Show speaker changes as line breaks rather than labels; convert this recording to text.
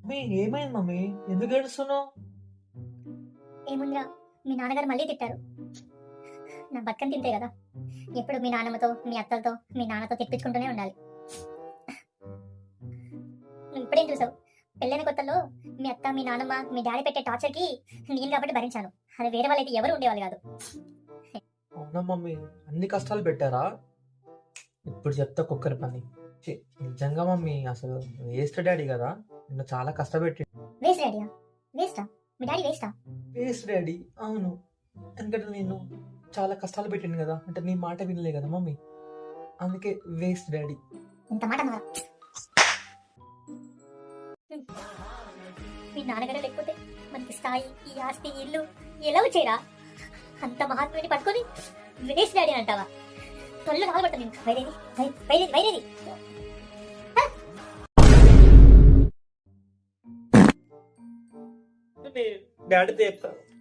Mummy ఏమైంది mummy? ఎందుకు ఏడుస్తున్నావు?
ఏముందిరా, మీ నాన్నగారు మళ్ళీ తిట్టారు. నా బతుకని తింటే కదా ఎప్పుడు మీ నాన్నమ్మతో మీ అత్తలతో మీ నాన్నతో తిట్టించుకుంటూనే ఉండాలి. నువ్వు ఇప్పుడేం చూసావు? పెళ్ళైన కొత్తలో మీ అత్త మీ నాన్నమ్మ మీ డాడీ పెట్టే టార్చర్కి నేను కాబట్టి భరించాను. అది వేరే వాళ్ళైతే ఎవరు ఉండేవాళ్ళు కాదు.
అవునా మమ్మీ, అన్ని కష్టాలు పెట్టారా? ఇప్పుడు చెప్తా కుక్కర్ పని. ఛీ, నిజంగా మమ్మీ అసలు వేస్ట్ డాడీ కదా, నిన్ను చాలా కష్టపెట్టి.
వేస్ట్ డాడీయా? వేస్టా? మీ డాడీ వేస్టా?
వేస్ట్ డాడీ, అవును. ఎందుకంటే నేను చాలా కష్టాలు పెట్టింది కదా, అంటే నీ మాట వినలే కదా మమ్మీ, అందుకే వేస్ట్ డాడీ.
ఇంత మాట అన్నారా? మీ నాన్నగారు లేకపోతే మనకి స్థాయి, ఈ ఆస్తి, ఈ ఇల్లు ఎలా వచ్చేరా? అంత మహాత్ముని పట్టుకొని వేస్ట్ డాడీ అంటావా? తొల్లు కాలబట్ట నేను. వైరేది వైరేది వైరేది.
డాడీతో చెప్తాను.